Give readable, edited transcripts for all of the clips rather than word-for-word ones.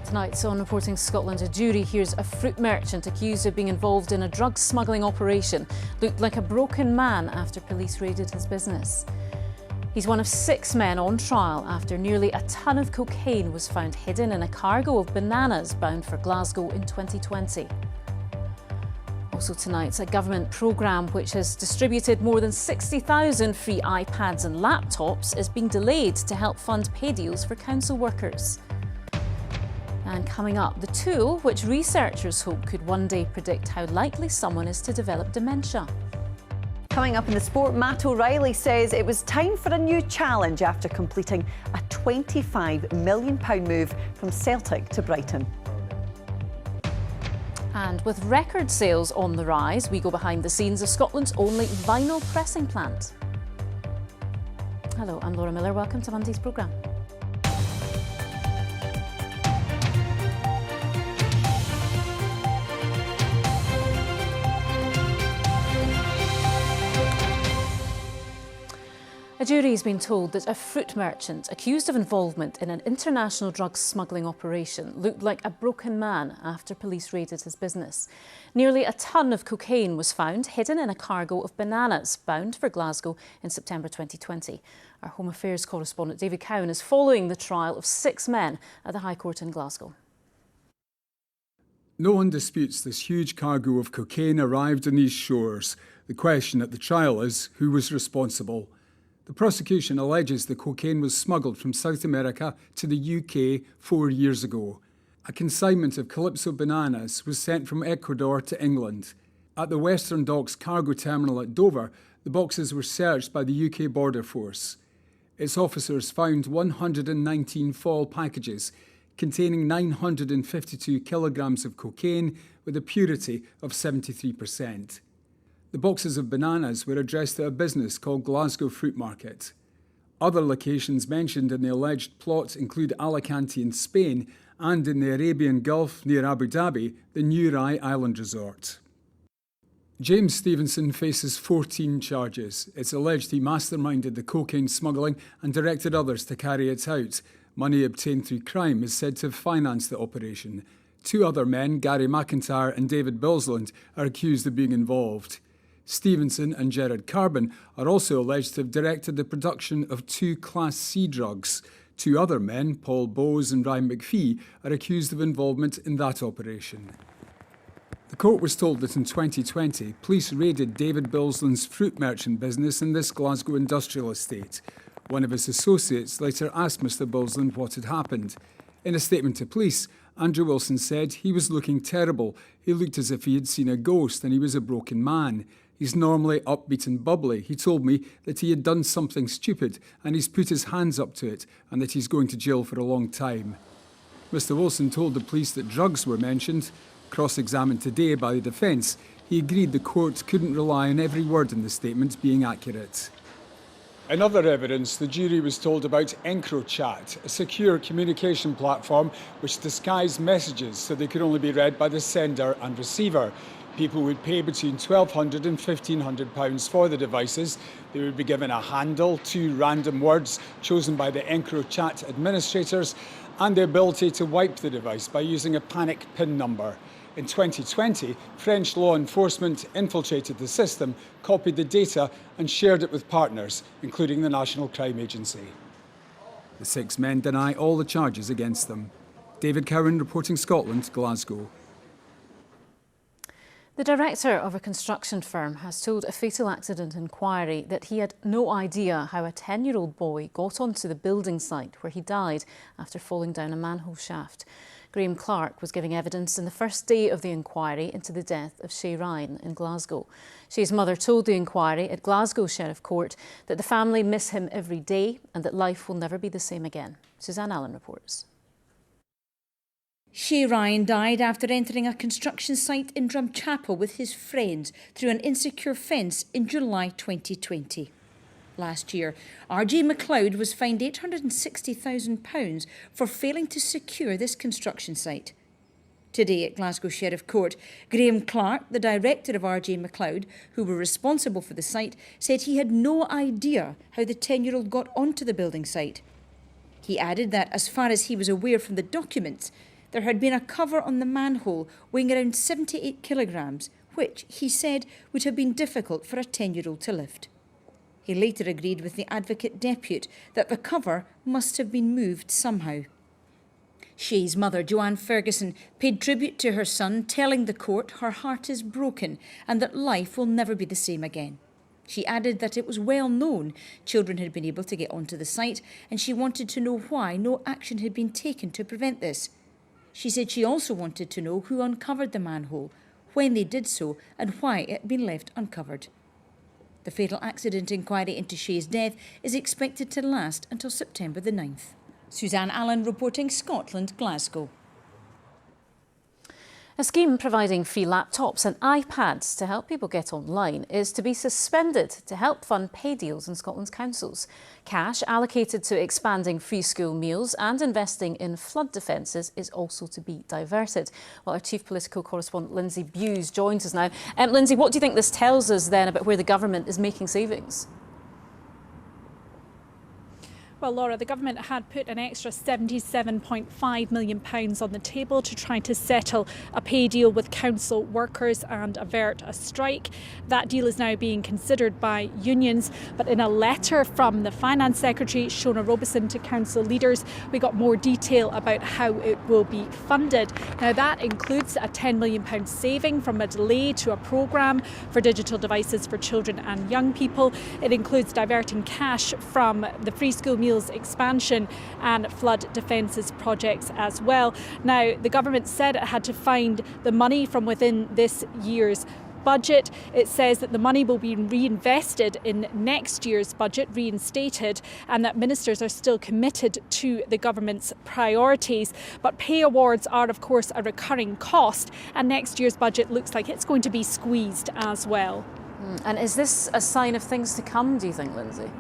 Tonight on Reporting Scotland, a jury hears a fruit merchant accused of being involved in a drug smuggling operation looked like a broken man after police raided his business. He's one of 6 men on trial after nearly a ton of cocaine was found hidden in a cargo of bananas bound for Glasgow in 2020. Also tonight, a government programme which has distributed more than 60,000 free iPads and laptops is being delayed to help fund pay deals for council workers. And coming up, the tool which researchers hope could one day predict how likely someone is to develop dementia. Coming up in the sport, Matt O'Reilly says it was time for a new challenge after completing a £25 million move from Celtic to Brighton. And with record sales on the rise, we go behind the scenes of Scotland's only vinyl pressing plant. Hello, I'm Laura Miller. Welcome to Monday's programme. A jury has been told that a fruit merchant accused of involvement in an international drug smuggling operation looked like a broken man after police raided his business. Nearly a ton of cocaine was found hidden in a cargo of bananas bound for Glasgow in September 2020. Our Home Affairs correspondent David Cowan is following the trial of 6 men at the High Court in Glasgow. No one disputes this huge cargo of cocaine arrived on these shores. The question at the trial is who was responsible. The prosecution alleges the cocaine was smuggled from South America to the UK 4 years ago. A consignment of Calypso bananas was sent from Ecuador to England. At the Western Docks cargo terminal at Dover, the boxes were searched by the UK Border Force. Its officers found 119 foil packages containing 952 kilograms of cocaine with a purity of 73%. The boxes of bananas were addressed to a business called Glasgow Fruit Market. Other locations mentioned in the alleged plot include Alicante in Spain and in the Arabian Gulf near Abu Dhabi, the New Rai Island Resort. James Stevenson faces 14 charges. It's alleged he masterminded the cocaine smuggling and directed others to carry it out. Money obtained through crime is said to have financed the operation. 2 other men, Gary McIntyre and David Bilsland, are accused of being involved. Stevenson and Gerard Carbon are also alleged to have directed the production of 2 Class C drugs. 2 other men, Paul Bowes and Ryan McPhee, are accused of involvement in that operation. The court was told that in 2020, police raided David Bilsland's fruit merchant business in this Glasgow industrial estate. One of his associates later asked Mr Bilsland what had happened. In a statement to police, Andrew Wilson said he was looking terrible. He looked as if he had seen a ghost and he was a broken man. He's normally upbeat and bubbly. He told me that he had done something stupid and he's put his hands up to it and that he's going to jail for a long time. Mr Wilson told the police that drugs were mentioned. Cross-examined today by the defence, he agreed the court couldn't rely on every word in the statement being accurate. In other evidence, the jury was told about EncroChat, a secure communication platform which disguised messages so they could only be read by the sender and receiver. People would pay between £1,200 and £1,500 for the devices. They would be given a handle, 2 random words chosen by the EncroChat administrators, and the ability to wipe the device by using a panic PIN number. In 2020, French law enforcement infiltrated the system, copied the data and shared it with partners, including the National Crime Agency. The 6 men deny all the charges against them. David Cowan, Reporting Scotland, Glasgow. The director of a construction firm has told a fatal accident inquiry that he had no idea how a 10-year-old boy got onto the building site where he died after falling down a manhole shaft. Graham Clark was giving evidence in the first day of the inquiry into the death of Shay Ryan in Glasgow. Shay's mother told the inquiry at Glasgow Sheriff Court that the family miss him every day and that life will never be the same again. Suzanne Allen reports. Shay Ryan died after entering a construction site in Drumchapel with his friends through an insecure fence in July 2020. Last year, RJ McLeod was fined £860,000 for failing to secure this construction site. Today at Glasgow Sheriff Court, Graham Clark, the director of RJ McLeod, who were responsible for the site, said he had no idea how the 10-year-old got onto the building site. He added that, as far as he was aware from the documents, there had been a cover on the manhole weighing around 78 kilograms, which, he said, would have been difficult for a 10-year-old to lift. He later agreed with the Advocate Depute that the cover must have been moved somehow. Shay's mother, Joanne Ferguson, paid tribute to her son, telling the court her heart is broken and that life will never be the same again. She added that it was well known children had been able to get onto the site, and she wanted to know why no action had been taken to prevent this. She said she also wanted to know who uncovered the manhole, when they did so, and why it had been left uncovered. The fatal accident inquiry into Shay's death is expected to last until September the 9th. Suzanne Allen reporting, Scotland, Glasgow. A scheme providing free laptops and iPads to help people get online is to be suspended to help fund pay deals in Scotland's councils. Cash allocated to expanding free school meals and investing in flood defences is also to be diverted. Well, our chief political correspondent Lindsay Bewes joins us now. Lindsay, what do you think this tells us then about where the government is making savings? Well, Laura, the government had put an extra £77.5 million on the table to try to settle a pay deal with council workers and avert a strike. That deal is now being considered by unions, but in a letter from the Finance Secretary, Shona Robeson, to council leaders, we got more detail about how it will be funded. Now, that includes a £10 million saving from a delay to a programme for digital devices for children and young people. It includes diverting cash from the free school meals expansion and flood defences projects as well. Now, the government said it had to find the money from within this year's budget. It says that the money will be reinvested in next year's budget, reinstated, and that ministers are still committed to the government's priorities. But pay awards are, of course, a recurring cost, and next year's budget looks like it's going to be squeezed as well. And is this a sign of things to come, do you think, Lindsay?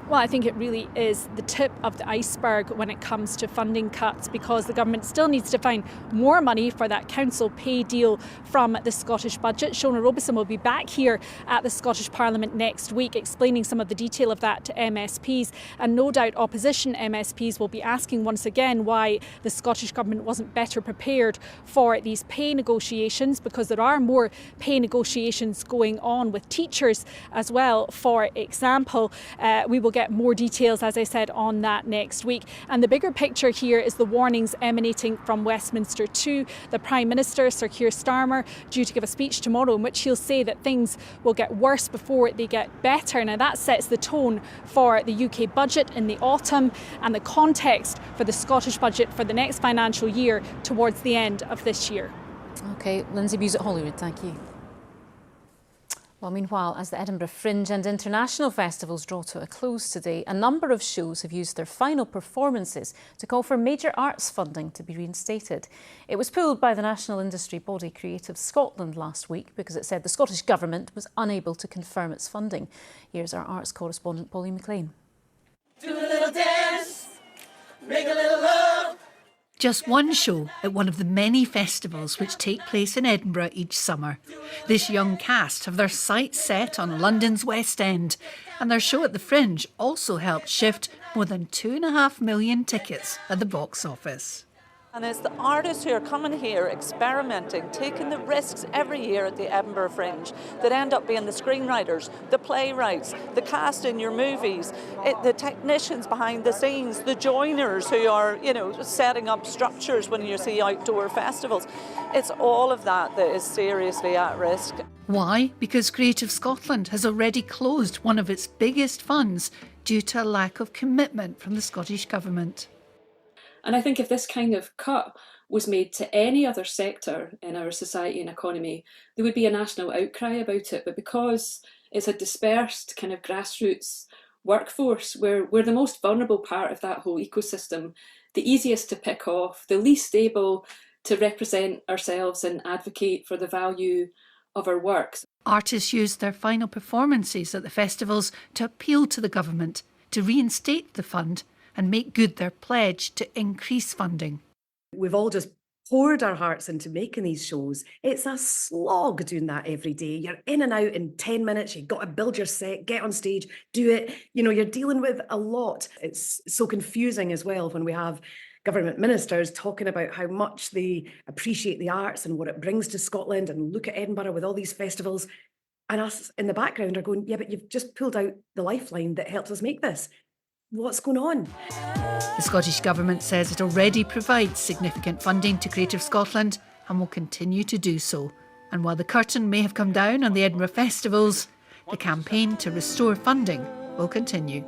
Well, I think it really is the tip of the iceberg when it comes to funding cuts, because the government still needs to find more money for that council pay deal from the Scottish budget. Shona Robeson will be back here at the Scottish Parliament next week explaining some of the detail of that to MSPs, and no doubt opposition MSPs will be asking once again why the Scottish Government wasn't better prepared for these pay negotiations, because there are more pay negotiations going on with teachers as well, for example. We will get more details, as I said, on that next week. And the bigger picture here is the warnings emanating from Westminster too. The Prime Minister, Sir Keir Starmer, due to give a speech tomorrow in which he'll say that things will get worse before they get better. Now, that sets the tone for the UK budget in the autumn and the context for the Scottish budget for the next financial year towards the end of this year. OK, Lindsay Bewes at Holyrood, thank you. Well, meanwhile, as the Edinburgh Fringe and international festivals draw to a close today, a number of shows have used their final performances to call for major arts funding to be reinstated. It was pulled by the national industry body Creative Scotland last week because it said the Scottish Government was unable to confirm its funding. Here's our arts correspondent, Pauline McLean. Do a little dance, make a little love. Just one show at one of the many festivals which take place in Edinburgh each summer. This young cast have their sights set on London's West End, and their show at the Fringe also helped shift more than 2.5 million tickets at the box office. And it's the artists who are coming here, experimenting, taking the risks every year at the Edinburgh Fringe that end up being the screenwriters, the playwrights, the cast in your movies, the technicians behind the scenes, the joiners who are, setting up structures when you see outdoor festivals. It's all of that that is seriously at risk. Why? Because Creative Scotland has already closed one of its biggest funds due to a lack of commitment from the Scottish Government. And I think if this kind of cut was made to any other sector in our society and economy, there would be a national outcry about it. But because it's a dispersed kind of grassroots workforce, we're the most vulnerable part of that whole ecosystem, the easiest to pick off, the least able to represent ourselves and advocate for the value of our works. Artists used their final performances at the festivals to appeal to the government to reinstate the fund and make good their pledge to increase funding. We've all just poured our hearts into making these shows. It's a slog doing that every day. You're in and out in 10 minutes. You've got to build your set, get on stage, do it. You know, you're dealing with a lot. It's so confusing as well when we have government ministers talking about how much they appreciate the arts and what it brings to Scotland, and look at Edinburgh with all these festivals. And us in the background are going, yeah, but you've just pulled out the lifeline that helps us make this. What's going on? The Scottish Government says it already provides significant funding to Creative Scotland and will continue to do so. And while the curtain may have come down on the Edinburgh festivals, the campaign to restore funding will continue.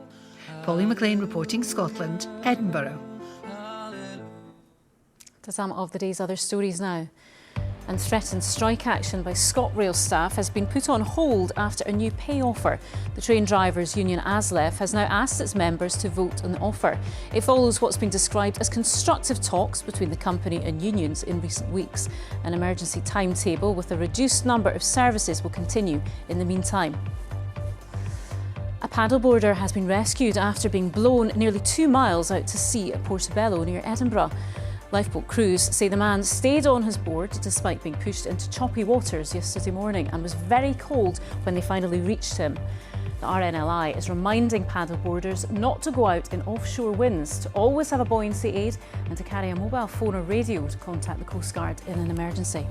Polly McLean reporting Scotland, Edinburgh. To some of the day's other stories now. And threatened strike action by ScotRail staff has been put on hold after a new pay offer. The train drivers' union ASLEF has now asked its members to vote on the offer. It follows what's been described as constructive talks between the company and unions in recent weeks. An emergency timetable with a reduced number of services will continue in the meantime. A paddleboarder has been rescued after being blown nearly 2 miles out to sea at Portobello near Edinburgh. Lifeboat crews say the man stayed on his board despite being pushed into choppy waters yesterday morning and was very cold when they finally reached him. The RNLI is reminding paddleboarders not to go out in offshore winds, to always have a buoyancy aid and to carry a mobile phone or radio to contact the Coast Guard in an emergency.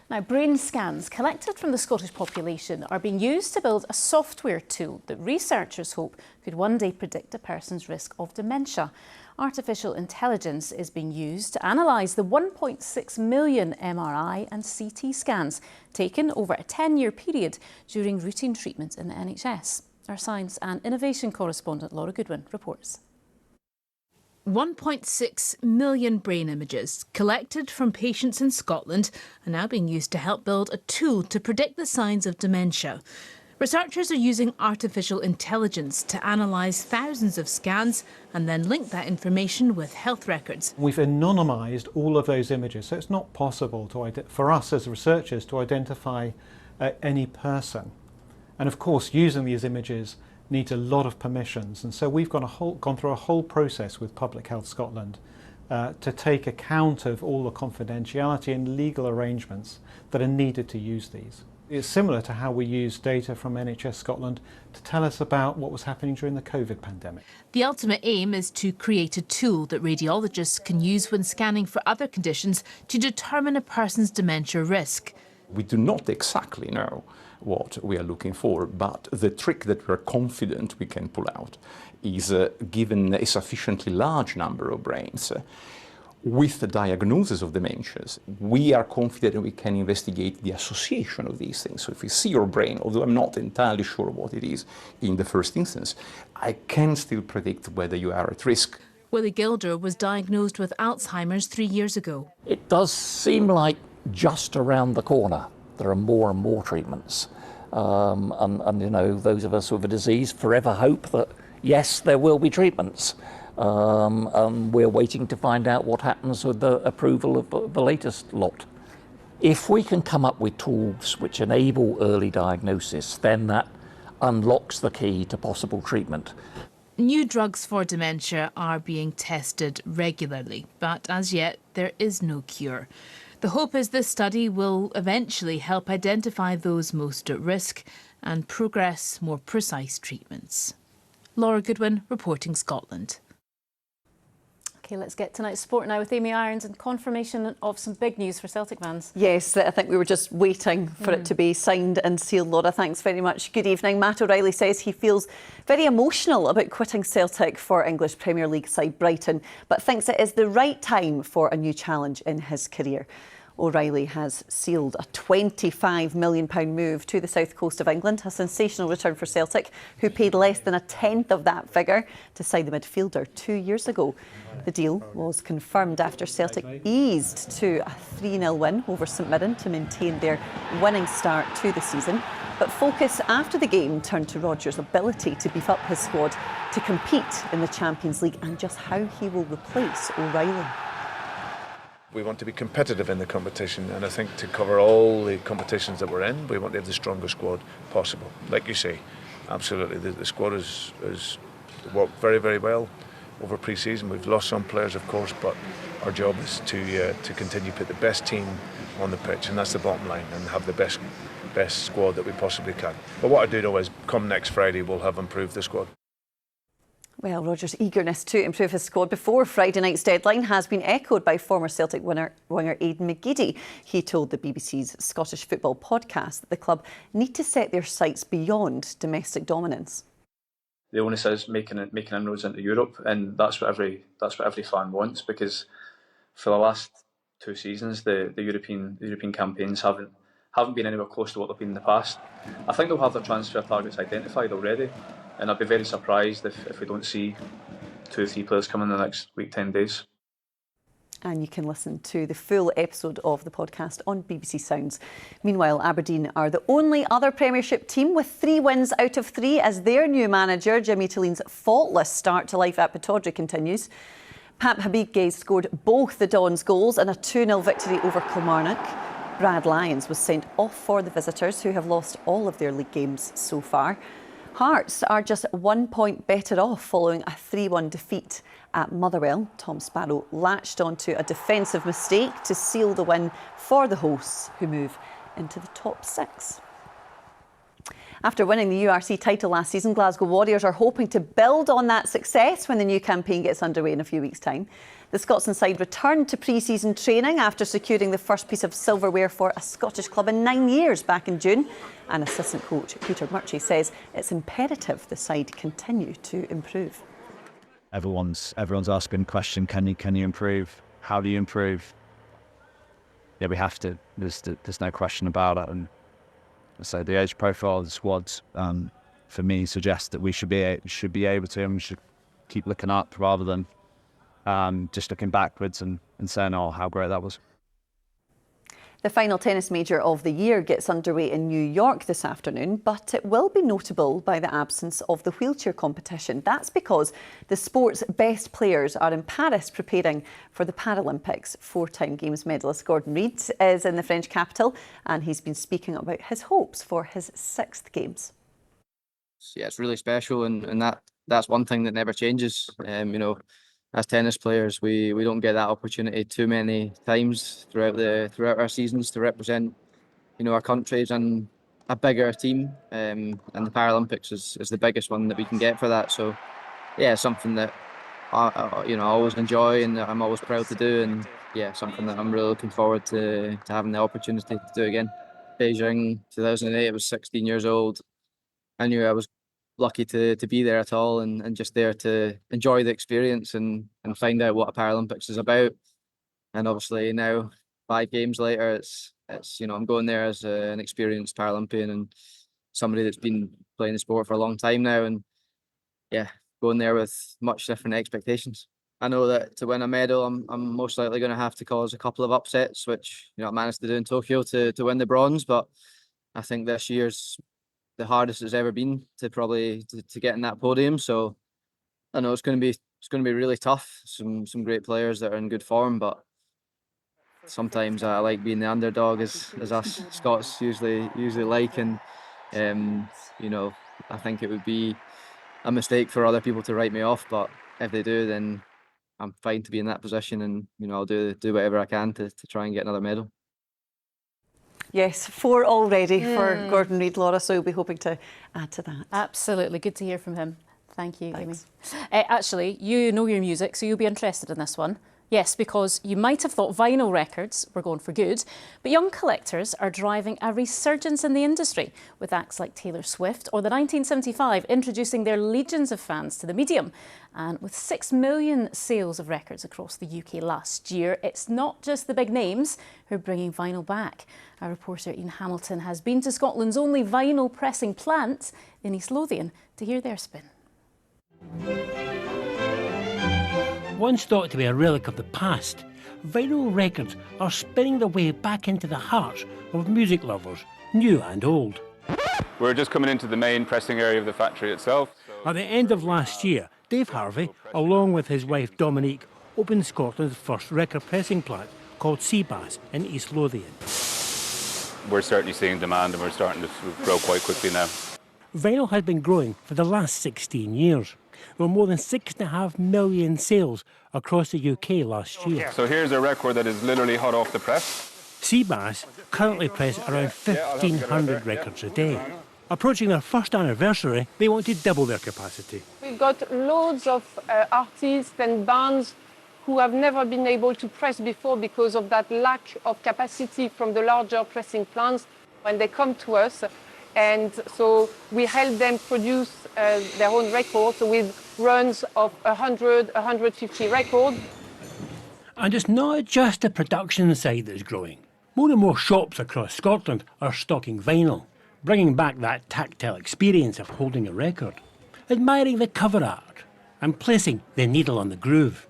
Now, brain scans collected from the Scottish population are being used to build a software tool that researchers hope could one day predict a person's risk of dementia. Artificial intelligence is being used to analyse the 1.6 million MRI and CT scans taken over a 10-year period during routine treatment in the NHS. Our science and innovation correspondent Laura Goodwin reports. 1.6 million brain images collected from patients in Scotland are now being used to help build a tool to predict the signs of dementia. Researchers are using artificial intelligence to analyse thousands of scans and then link that information with health records. We've anonymised all of those images, so it's not possible for us as researchers to identify any person. And of course, using these images needs a lot of permissions, and so we've gone through a whole process with Public Health Scotland to take account of all the confidentiality and legal arrangements that are needed to use these. It's similar to how we use data from NHS Scotland to tell us about what was happening during the COVID pandemic. The ultimate aim is to create a tool that radiologists can use when scanning for other conditions to determine a person's dementia risk. We do not exactly know what we are looking for, but the trick that we're confident we can pull out is given a sufficiently large number of brains with the diagnosis of dementias, we are confident we can investigate the association of these things. So if we see your brain, although I'm not entirely sure what it is in the first instance, I can still predict whether you are at risk. Willie Gilder was diagnosed with Alzheimer's 3 years ago. It does seem like just around the corner there are more and more treatments. And you know, those of us with a disease forever hope that, yes, there will be treatments. We're waiting to find out what happens with the approval of the latest lot. If we can come up with tools which enable early diagnosis, then that unlocks the key to possible treatment. New drugs for dementia are being tested regularly, but as yet there is no cure. The hope is this study will eventually help identify those most at risk and progress more precise treatments. Laura Goodwin, reporting Scotland. OK, let's get tonight's sport now with Amy Irons and confirmation of some big news for Celtic fans. Yes, I think we were just waiting for it to be signed and sealed. Laura, thanks very much. Good evening. Matt O'Reilly says he feels very emotional about quitting Celtic for English Premier League side Brighton, but thinks it is the right time for a new challenge in his career. O'Reilly has sealed a £25 million move to the south coast of England, a sensational return for Celtic, who paid less than a tenth of that figure to sign the midfielder 2 years ago. The deal was confirmed after Celtic eased to a 3-0 win over St Mirren to maintain their winning start to the season. But focus after the game turned to Rodgers' ability to beef up his squad to compete in the Champions League and just how he will replace O'Reilly. We want to be competitive in the competition, and I think to cover all the competitions that we're in, we want to have the strongest squad possible. Like you say, absolutely, the squad has worked very, very well. over pre-season. We've lost some players, of course, but our job is to continue to put the best team on the pitch, and that's the bottom line, and have the best squad that we possibly can. But what I do know is, come next Friday, we'll have improved the squad. Well, Roger's eagerness to improve his squad before Friday night's deadline has been echoed by former Celtic winger Aidan McGeady. He told the BBC's Scottish Football podcast that the club need to set their sights beyond domestic dominance. The onus is making inroads into Europe, and that's what every fan wants, because for the last 2 seasons the European campaigns haven't been anywhere close to what they've been in the past. I think they'll have their transfer targets identified already, and I'd be very surprised if we don't see 2 or 3 players coming in the next week, 10 days. And you can listen to the full episode of the podcast on BBC Sounds. Meanwhile, Aberdeen are the only other Premiership team with 3 wins out of 3 as their new manager, Jimmy Tillene's faultless start to life at Pittodrie continues. Pat Habibgay scored both the Dons goals in a 2-0 victory over Kilmarnock. Brad Lyons was sent off for the visitors, who have lost all of their league games so far. Hearts are just 1 point better off following a 3-1 defeat at Motherwell. Tom Sparrow latched onto a defensive mistake to seal the win for the hosts, who move into the top 6. After winning the URC title last season, Glasgow Warriors are hoping to build on that success when the new campaign gets underway in a few weeks' time. The Scotsman side returned to pre-season training after securing the first piece of silverware for a Scottish club in 9 years back in June. And assistant coach Peter Murchie says it's imperative the side continue to improve. Everyone's asking the question, can you improve? How do you improve? Yeah, we have to. There's no question about it. And so the age profile of the squads, for me, suggests that we should be able to, and we should keep looking up rather than just looking backwards and saying, oh, how great that was. The final tennis major of the year gets underway in New York this afternoon, but it will be notable by the absence of the wheelchair competition. That's because the sport's best players are in Paris preparing for the Paralympics. 4-time Games medalist Gordon Reid is in the French capital, and he's been speaking about his hopes for his 6th Games. Yeah, it's really special, and that's one thing that never changes. As tennis players, we don't get that opportunity too many times throughout our seasons to represent, our countries and a bigger team. And the Paralympics is the biggest one that we can get for that. So, yeah, something that I always enjoy and I'm always proud to do. And yeah, something that I'm really looking forward to having the opportunity to do again. Beijing 2008, I was 16 years old. I knew I was lucky to be there at all and just there to enjoy the experience and find out what a Paralympics is about. And obviously now, 5 games later, it's I'm going there as an experienced Paralympian and somebody that's been playing the sport for a long time now, and yeah, going there with much different expectations. I know that to win a medal, I'm most likely going to have to cause a couple of upsets, which I managed to do in Tokyo to win the bronze, but I think this year's the hardest it's ever been to get in that podium. So I know it's going to be really tough. Some great players that are in good form, but sometimes I like being the underdog, as us Scots usually like, and I think it would be a mistake for other people to write me off. But if they do, then I'm fine to be in that position, and I'll do whatever I can to try and get another medal. Yes, 4 already for Gordon Reid, Laura, so we'll be hoping to add to that. Absolutely, good to hear from him. Thank you, Amy. Actually, you know your music, so you'll be interested in this one. Yes, because you might have thought vinyl records were going for good, but young collectors are driving a resurgence in the industry, with acts like Taylor Swift or the 1975 introducing their legions of fans to the medium. And with 6 million sales of records across the UK last year, it's not just the big names who are bringing vinyl back. Our reporter Ian Hamilton has been to Scotland's only vinyl pressing plant in East Lothian to hear their spin. Once thought to be a relic of the past, vinyl records are spinning their way back into the hearts of music lovers, new and old. We're just coming into the main pressing area of the factory itself. At the end of last year, Dave Harvey, along with his wife Dominique, opened Scotland's first record pressing plant called Seabass in East Lothian. We're certainly seeing demand and we're starting to grow quite quickly now. Vinyl has been growing for the last 16 years. There were more than 6.5 million sales across the UK last year. So here's a record that is literally hot off the press. Seabass currently press around 1,500 records a day. Approaching their first anniversary, they want to double their capacity. We've got loads of artists and bands who have never been able to press before because of that lack of capacity from the larger pressing plants when they come to us. And so we help them produce their own records with runs of 100, 150 records. And it's not just the production side that's growing. More and more shops across Scotland are stocking vinyl, bringing back that tactile experience of holding a record, admiring the cover art and placing the needle on the groove.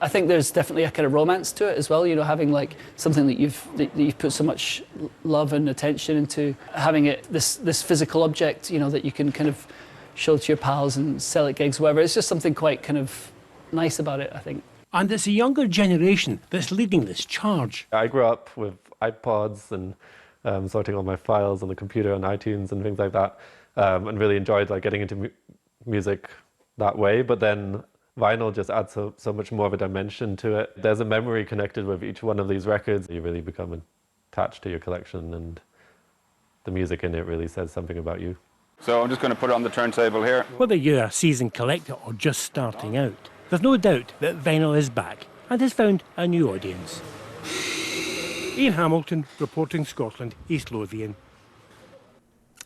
I think there's definitely a kind of romance to it as well, you know, having like something that you've put so much love and attention into, having it this physical object, you know, that you can kind of show to your pals and sell at gigs, whatever. It's just something quite kind of nice about it, I think. And it's a younger generation that's leading this charge. I grew up with iPods and sorting all my files on the computer on iTunes and things like that, and really enjoyed like getting into music that way. But then vinyl just adds so much more of a dimension to it. There's a memory connected with each one of these records. You really become attached to your collection, and the music in it really says something about you. So I'm just going to put it on the turntable here. Whether you're a seasoned collector or just starting out, there's no doubt that vinyl is back and has found a new audience. Ian Hamilton, reporting Scotland, East Lothian.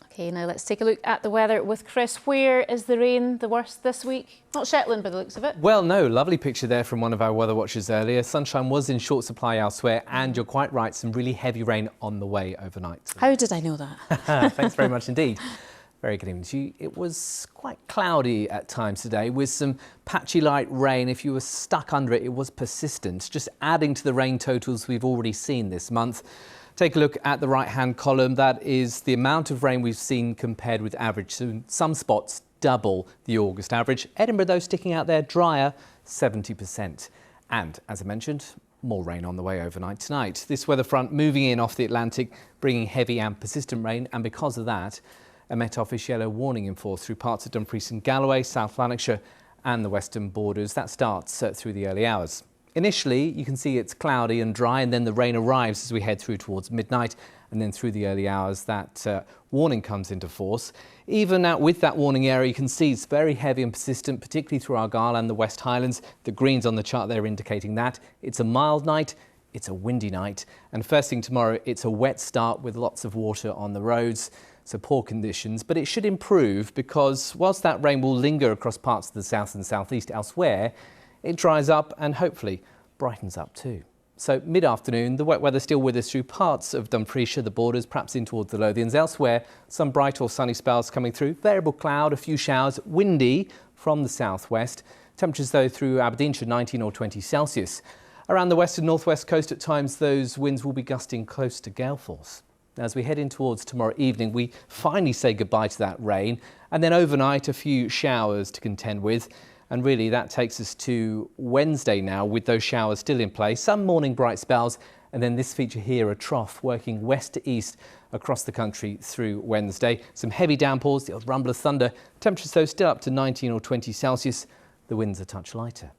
OK, now let's take a look at the weather with Chris. Where is the rain the worst this week? Not Shetland by the looks of it. Well, no, lovely picture there from one of our weather watchers earlier. Sunshine was in short supply elsewhere, and you're quite right, some really heavy rain on the way overnight. How did I know that? Thanks very much indeed. Very good evening to you. It was quite cloudy at times today with some patchy light rain. If you were stuck under it, it was persistent, just adding to the rain totals we've already seen this month. Take a look at the right-hand column. That is the amount of rain we've seen compared with average. So in some spots, double the August average. Edinburgh, though, sticking out there, drier, 70%. And, as I mentioned, more rain on the way overnight tonight. This weather front moving in off the Atlantic, bringing heavy and persistent rain. And because of that, a Met Office yellow warning in force through parts of Dumfries and Galloway, South Lanarkshire and the western borders. That starts through the early hours. Initially, you can see it's cloudy and dry, and then the rain arrives as we head through towards midnight, and then through the early hours that warning comes into force. Even out with that warning area, you can see it's very heavy and persistent, particularly through Argyll and the West Highlands. The greens on the chart there indicating that. It's a mild night, it's a windy night, and first thing tomorrow, it's a wet start with lots of water on the roads. So poor conditions, but it should improve because whilst that rain will linger across parts of the south and southeast elsewhere, it dries up and hopefully brightens up too. So mid-afternoon, the wet weather still with us through parts of Dumfriesshire, the borders, perhaps in towards the Lothians. Elsewhere, some bright or sunny spells coming through. Variable cloud, a few showers, windy from the southwest. Temperatures though through Aberdeenshire 19 or 20 Celsius. Around the west and northwest coast at times, those winds will be gusting close to gale force. As we head in towards tomorrow evening, we finally say goodbye to that rain, and then overnight a few showers to contend with. And really that takes us to Wednesday now with those showers still in place, some morning bright spells, and then this feature here, a trough working west to east across the country through Wednesday. Some heavy downpours, the odd rumble of thunder, temperatures though still up to 19 or 20 Celsius, the winds a touch lighter.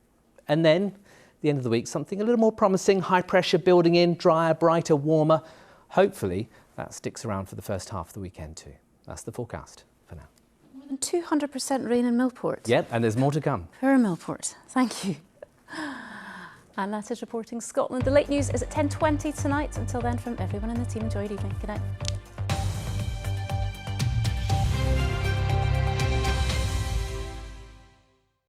And then the end of the week, something a little more promising, high pressure building in, drier, brighter, warmer. Hopefully that sticks around for the first half of the weekend too. That's the forecast for now. More than 200% rain in Millport. Yep, and there's more to come. Poor Millport. Thank you. And that is Reporting Scotland. The late news is at 10:20 tonight. Until then, from everyone in the team, enjoy your evening. Good night.